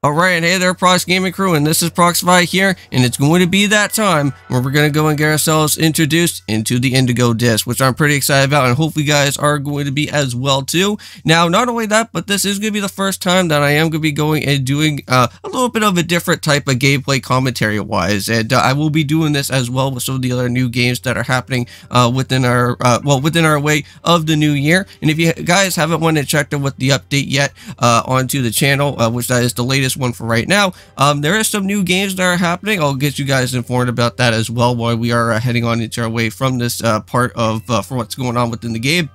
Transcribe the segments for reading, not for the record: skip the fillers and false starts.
Alright, and hey there, Prox Gaming Crew, and this is Proxify here, and it's going to be that time where we're going to go and get ourselves introduced into the Indigo Disk, which I'm pretty excited about, and hopefully you guys are going to be as well too. Now, not only that, but this is going to be the first time that I am going to be going and doing a little bit of a different type of gameplay commentary-wise, and I will be doing this as well with some of the other new games that are happening within our way of the new year. And if you guys haven't went and checked out with the update yet onto the channel, which that is the latest one for right now, there is some new games that are happening. I'll get you guys informed about that as well while we are heading on into our way from this part of for what's going on within the game.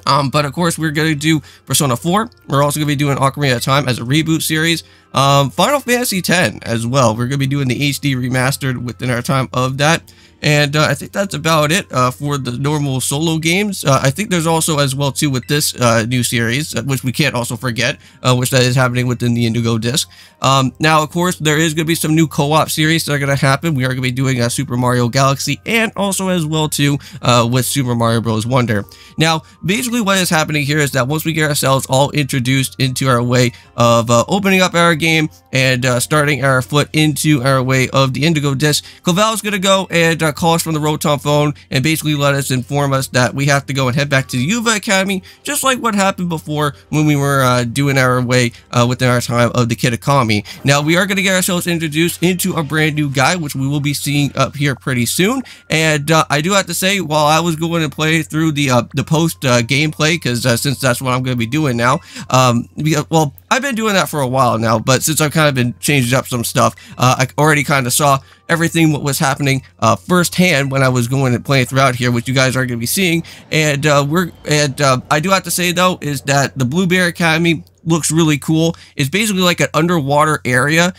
But of course, we're going to do Persona 4. We're also going to be doing Ocarina of Time as a reboot series. Final Fantasy X as well. We're going to be doing the HD remastered within our time of that. And I think that's about it for the normal solo games. I think there's also as well too with this new series, which we can't also forget, which that is happening within the Indigo Disk. Now, of course, there is going to be some new co-op series that are going to happen. We are going to be doing Super Mario Galaxy and also as well too with Super Mario Bros. Wonder. Now, basically what is happening here is that once we get ourselves all introduced into our way of opening up our game and starting our foot into our way of the Indigo Disk, Clavel is going to go and call us from the Rotom phone and basically let us inform us that we have to go and head back to the Yuva Academy, just like what happened before when we were doing our way within our time of the Kitakami. Now, we are going to get ourselves introduced into a brand new guy, which we will be seeing up here pretty soon. And I do have to say, while I was going to play through the post gameplay, because since that's what I'm going to be doing now, well, I've been doing that for a while now, but since I've kind of been changing up some stuff, I already kind of saw everything what was happening firsthand when I was going and playing throughout here, which you guys are going to be seeing. And I do have to say though, is that the Blueberry Academy looks really cool. It's basically like an underwater area,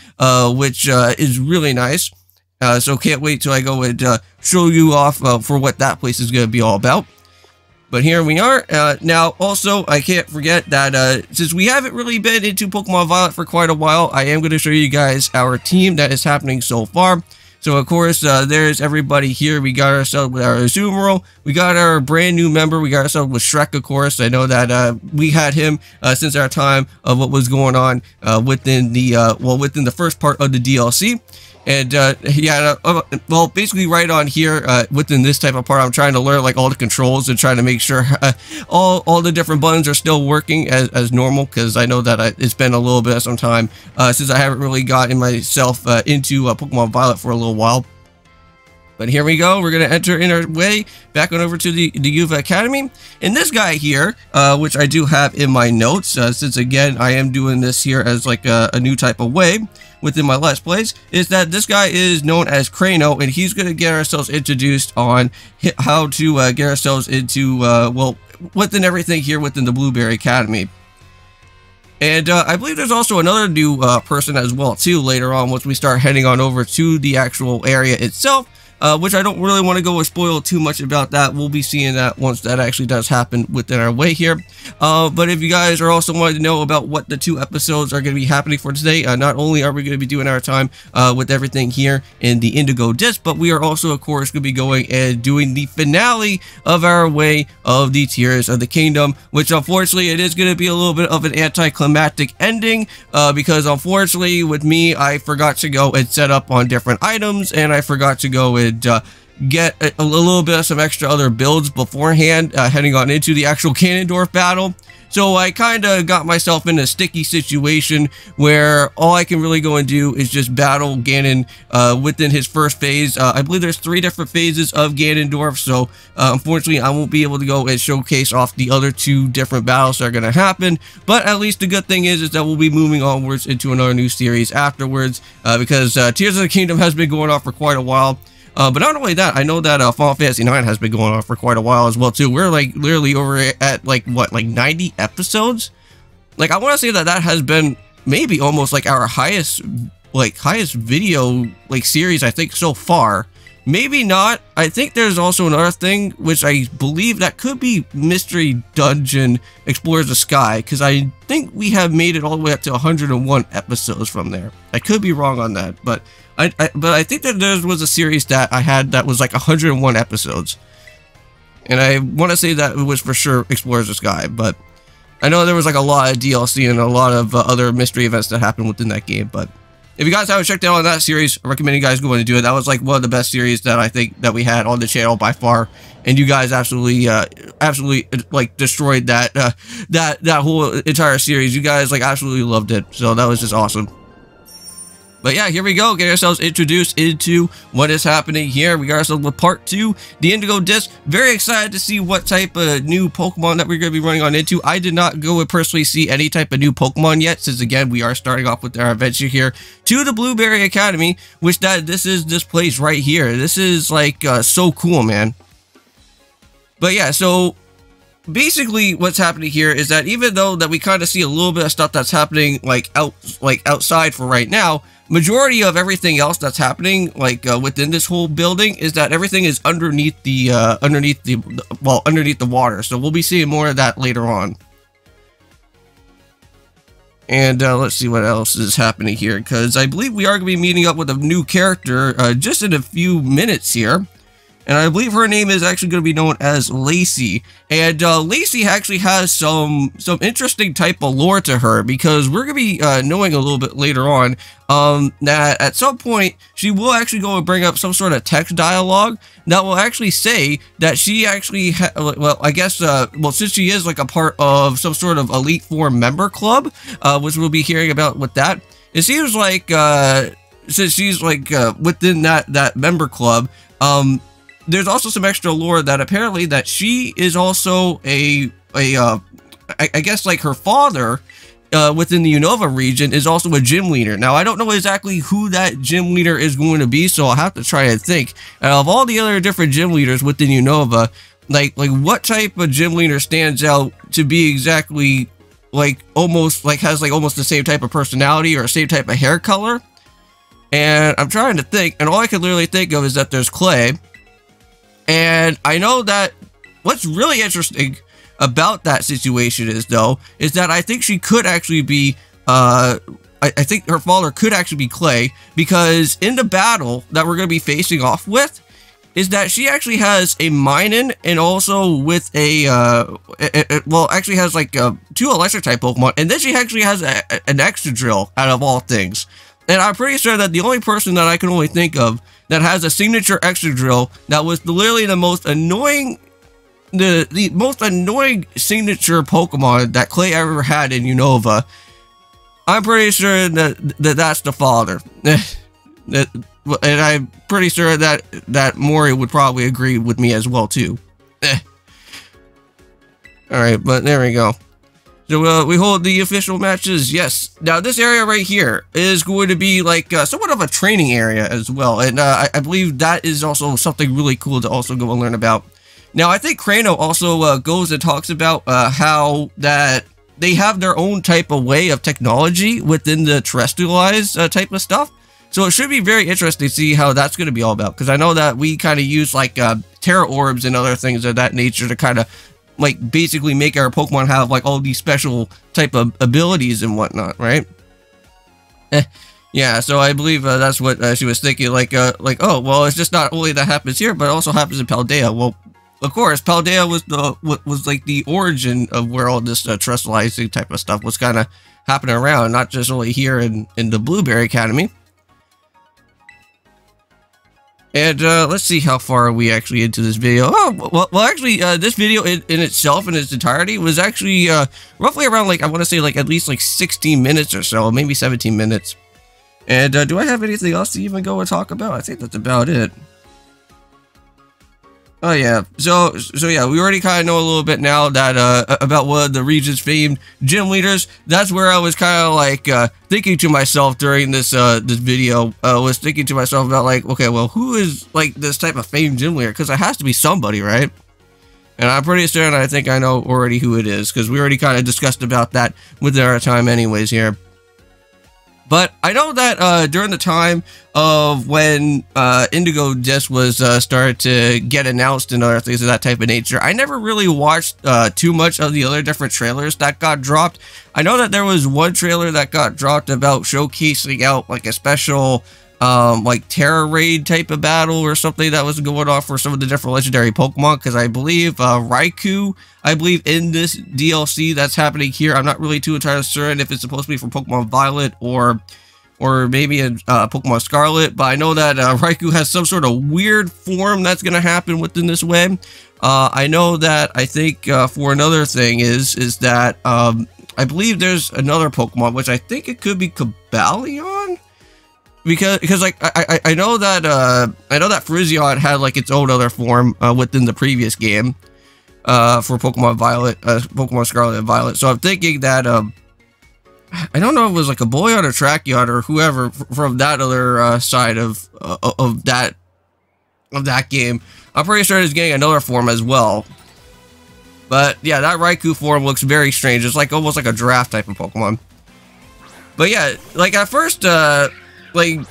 which is really nice. So can't wait till I go and show you off for what that place is going to be all about. But here we are. Now, also, I can't forget that since we haven't really been into Pokemon Violet for quite a while, I am going to show you guys our team that is happening so far. So, of course, there's everybody here. We got ourselves with our Azumarill. We got our brand new member. We got ourselves with Shrek, of course. I know that we had him since our time of what was going on within the first part of the DLC. And yeah, well, basically right on here within this type of part, I'm trying to learn like all the controls and trying to make sure all the different buttons are still working as normal, because I know that it's been a little bit of some time since I haven't really gotten myself into Pokemon Violet for a little while. But here we go. We're going to enter in our way back on over to the Yuva Academy. And this guy here, which I do have in my notes, since again, I am doing this here as like a new type of way within my Let's Plays, is that this guy is known as Crano, and he's going to get ourselves introduced on how to get ourselves into, well, within everything here within the Blueberry Academy. And I believe there's also another new person as well, too, later on once we start heading on over to the actual area itself. Which I don't really want to go and spoil too much about that. We'll be seeing that once that actually does happen within our way here. But if you guys are also wanting to know about what the 2 episodes are going to be happening for today, not only are we going to be doing our time with everything here in the Indigo Disk, but we are also, of course, going to be going and doing the finale of our way of the Tears of the Kingdom, which unfortunately it is going to be a little bit of an anticlimactic ending, because unfortunately with me, I forgot to go and set up on different items, and I forgot to go and get a little bit of some extra other builds beforehand heading on into the actual Ganondorf battle. So I kind of got myself in a sticky situation where all I can really go and do is just battle Ganon within his first phase. I believe there's 3 different phases of Ganondorf, so unfortunately I won't be able to go and showcase off the other 2 different battles that are going to happen. But at least the good thing is that we'll be moving onwards into another new series afterwards, because Tears of the Kingdom has been going on for quite a while. But not only that, I know that Final Fantasy IX has been going on for quite a while as well too. We're like literally over at like what, like 90 episodes? Like I want to say that that has been maybe almost like our highest video like series I think so far. Maybe not. I think there's also another thing which I believe that could be Mystery Dungeon Explores the Sky, because I think we have made it all the way up to 101 episodes from there. I could be wrong on that, but I think that there was a series that I had that was like 101 episodes, and I want to say that it was for sure Explores the Sky. But I know there was like a lot of DLC and a lot of other mystery events that happened within that game, but if you guys haven't checked out on that series, I recommend you guys go and do it. That was like one of the best series that I think that we had on the channel by far, and you guys absolutely like destroyed that that whole entire series. You guys like absolutely loved it, so that was just awesome. But yeah, here we go, get ourselves introduced into what is happening here. We got ourselves with part 2, the Indigo Disk. Very excited to see what type of new Pokemon that we're going to be running on into. I did not go and personally see any type of new Pokemon yet, since again, we are starting off with our adventure here to the Blueberry Academy, which this is this place right here. This is like so cool, man. But yeah, so basically what's happening here is that even though that we kind of see a little bit of stuff that's happening like outside for right now, majority of everything else that's happening like within this whole building is that everything is underneath the water. So we'll be seeing more of that later on. And let's see what else is happening here, because I believe we are going to be meeting up with a new character just in a few minutes here. And I believe her name is actually going to be known as Lacey. And Lacey actually has some interesting type of lore to her, because we're going to be knowing a little bit later on that at some point she will actually go and bring up some sort of text dialogue that will actually say that she actually, well, I guess, well, since she is like a part of some sort of Elite Four member club, which we'll be hearing about with that, it seems like since she's like within that member club, there's also some extra lore that apparently that she is also I guess like her father within the Unova region is also a gym leader. Now, I don't know exactly who that gym leader is going to be, so I'll have to try and think. And of all the other different gym leaders within Unova, like what type of gym leader stands out to be exactly like almost like has like almost the same type of personality or same type of hair color? And I'm trying to think, and all I can literally think of is that there's Clay. And I know that what's really interesting about that situation is that I think she could actually be, I think her father could actually be Clay, because in the battle that we're going to be facing off with, is that she actually has a Minun and also with a, well, actually has like 2 electric type Pokemon, and then she actually has an Excadrill out of all things. And I'm pretty sure that the only person that I can only think of that has a signature Excadrill that was literally the most annoying, the most annoying signature Pokemon that Clay ever had in Unova, I'm pretty sure that's the father. And I'm pretty sure that Mori would probably agree with me as well too. Alright, but there we go. So we hold the official matches, yes. Now this area right here is going to be like somewhat of a training area as well, and I believe that is also something really cool to also go and learn about. Now I think Crano also goes and talks about how that they have their own type of way of technology within the terrestrialized type of stuff. So it should be very interesting to see how that's going to be all about, because I know that we kind of use like Terra Orbs and other things of that nature to kind of like basically make our Pokemon have like all these special type of abilities and whatnot, right? Yeah, so I believe that's what she was thinking, like oh well, it's just not only that happens here, but it also happens in Paldea. Well, of course, Paldea was like the origin of where all this terrestrializing type of stuff was kind of happening around, not just only here in the Blueberry Academy. And let's see how far are we actually into this video. Oh, well actually, this video in itself, in its entirety, was actually roughly around, like, I want to say, like, at least, like, 16 minutes or so, maybe 17 minutes. And do I have anything else to even go and talk about? I think that's about it. Oh yeah, so yeah, we already kind of know a little bit now that about one of the region's famed gym leaders. That's where I was kind of like thinking to myself during this this video. Was thinking to myself about like, okay, well, who is like this type of famed gym leader? Because it has to be somebody, right? And I'm pretty certain I think I know already who it is, because we already kind of discussed about that within our time anyways here. But I know that during the time of when Indigo Disk was started to get announced and other things of that type of nature, I never really watched too much of the other different trailers that got dropped. I know that there was one trailer that got dropped about showcasing out like a special like Terror Raid type of battle or something that was going on for some of the different legendary Pokemon, because I believe Raikou, I believe in this DLC that's happening here, I'm not really too entirely certain if it's supposed to be from Pokemon Violet or maybe in Pokemon Scarlet, but I know that Raikou has some sort of weird form that's going to happen within this way. I know that I think for another thing is that I believe there's another Pokemon, which I think it could be Cobalion? Because like I know that Frisian had like its own other form within the previous game for Pokemon Violet, Pokemon Scarlet and Violet. So I'm thinking that I don't know if it was like a Boyan or Tracheon or whoever from that other side of that game. I'm pretty sure it's getting another form as well. But yeah, that Raikou form looks very strange. It's like almost like a giraffe type of Pokemon. But yeah, like at first, like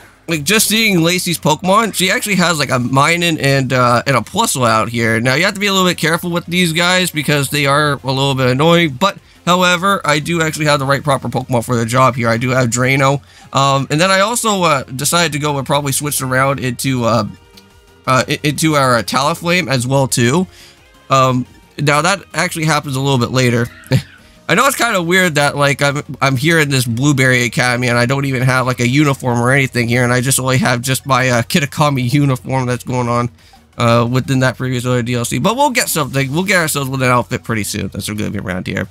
just seeing Lacey's Pokemon, she actually has like a Minun and a Plusle out here. Now you have to be a little bit careful with these guys because they are a little bit annoying. But however, I do actually have the right proper Pokemon for the job here. I do have Drano, and then I also decided to go and probably switch around into our Talonflame as well too. Now that actually happens a little bit later. I know it's kind of weird that like I'm here in this Blueberry Academy and I don't even have like a uniform or anything here, and I just only have just my Kitakami uniform that's going on within that previous other DLC. But we'll get something. We'll get ourselves with an outfit pretty soon. That's going to be around here.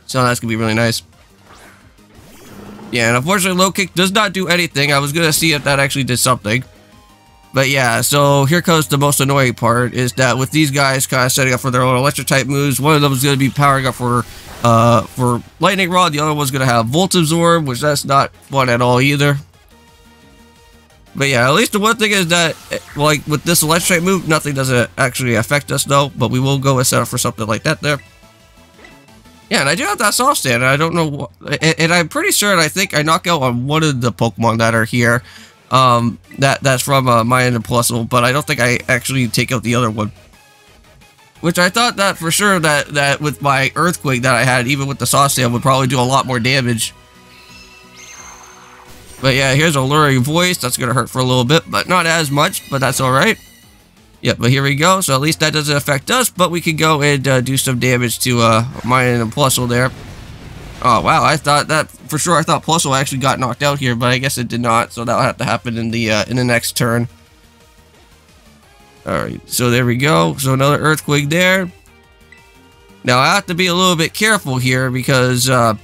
So that's going to be really nice. Yeah, and unfortunately Low Kick does not do anything. I was going to see if that actually did something. But yeah, so here comes the most annoying part, is that with these guys kind of setting up for their own electric type moves, one of them is going to be powering up for Lightning Rod, the other one's going to have Volt Absorb, which that's not fun at all either. But yeah, at least the one thing is that, like, with this electric type move, nothing doesn't actually affect us though, but we will go and set up for something like that there. Yeah, and I do have that soft stand, and I don't know what, and I'm pretty sure, I think I knock out on one of the Pokemon that are here. That's from Minun and Plusle, but I don't think I actually take out the other one. Which I thought that for sure that with my Earthquake that I had, even with the Soft Stand, would probably do a lot more damage. But yeah, here's a Luring Voice. That's going to hurt for a little bit, but not as much, but that's alright. Yep, but here we go. So at least that doesn't affect us, but we can go and do some damage to Minun and Plusle there. Oh wow, I thought that for sure. I thought Plusle actually got knocked out here, but I guess it did not. So that'll have to happen in the next turn. All right, so there we go. So another Earthquake there. Now I have to be a little bit careful here because I'm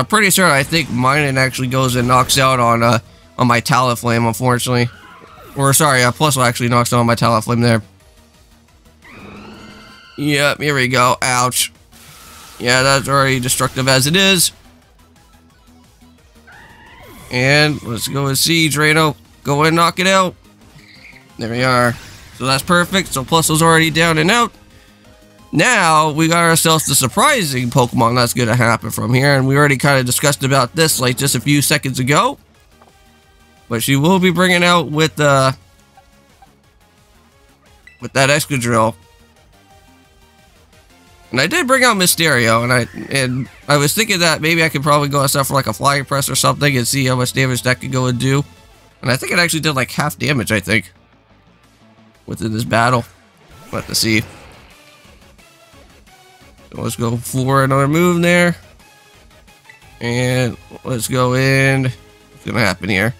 pretty sure I think Minun actually goes and knocks out on my Talonflame, unfortunately. Or sorry, Plusle actually knocks out on my Talonflame there. Yep, here we go. Ouch. Yeah, that's already destructive as it is. And let's go and see Drano. Go and knock it out. There we are. So that's perfect. So Plusle's already down and out. Now we got ourselves the surprising Pokemon that's going to happen from here. And we already kind of discussed about this like just a few seconds ago. But she will be bringing out with that Excadrill. And I did bring out Mysterio, and I was thinking that maybe I could probably go outside for like a Flying Press or something and see how much damage that could go and do. And I think it actually did like half damage, I think, within this battle. We'll have to see. So let's go for another move there. And let's go in. What's going to happen here?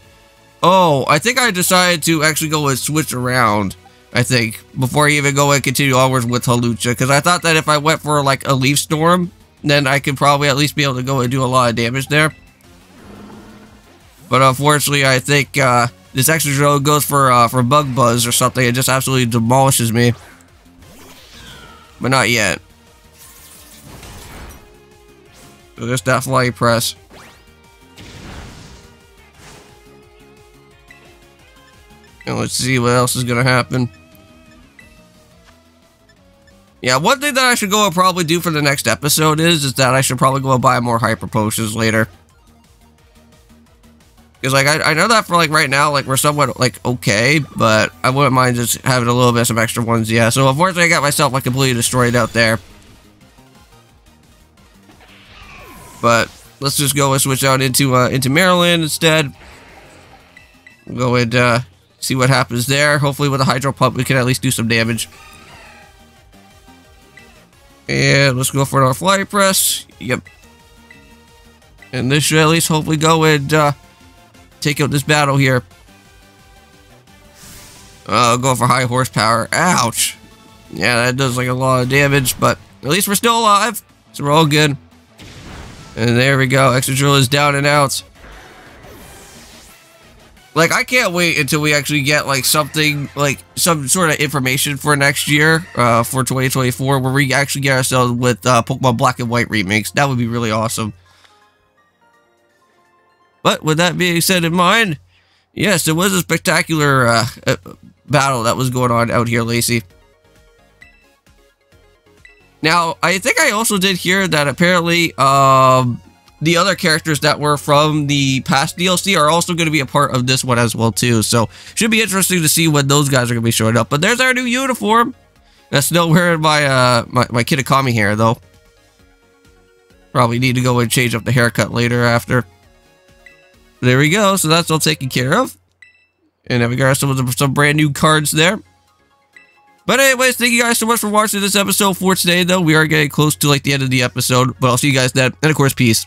Oh, I think I decided to actually go and switch around. I think, before I even go and continue onwards with Hawlucha, because I thought that if I went for like a Leaf Storm, then I could probably at least be able to go and do a lot of damage there. But unfortunately, I think this Excadrill goes for Bug Buzz or something. It just absolutely demolishes me. But not yet. So there's that Flying Press. And let's see what else is going to happen. Yeah, one thing that I should go and probably do for the next episode is that I should probably go and buy more Hyper Potions later. Because, like, I know that for, like, right now, like, we're somewhat, like, okay, but I wouldn't mind just having a little bit of some extra ones, yeah. So, unfortunately, I got myself, like, completely destroyed out there. But let's just go and switch out into Maryland instead. We'll go and see what happens there. Hopefully with a hydro pump we can at least do some damage. And let's go for our fly press. Yep. And this should at least hopefully go and take out this battle here. Go for high horsepower. Ouch. Yeah, that does like a lot of damage, but at least we're still alive. So we're all good. And there we go. Extra drill is down and out. Like, I can't wait until we actually get, like, something, like, some sort of information for next year, for 2024, where we actually get ourselves with, Pokemon Black and White remakes. That would be really awesome. But, with that being said in mind, yes, it was a spectacular, battle that was going on out here, Lacey. Now, I think I also did hear that apparently, the other characters that were from the past DLC are also going to be a part of this one as well too. So should be interesting to see when those guys are going to be showing up. But there's our new uniform. That's still wearing my my Kitakami hair though. Probably need to go and change up the haircut later after. There we go. So that's all taken care of. And then we got some brand new cards there. But anyways, thank you guys so much for watching this episode for today though. We are getting close to like the end of the episode. But I'll see you guys then. And of course, peace.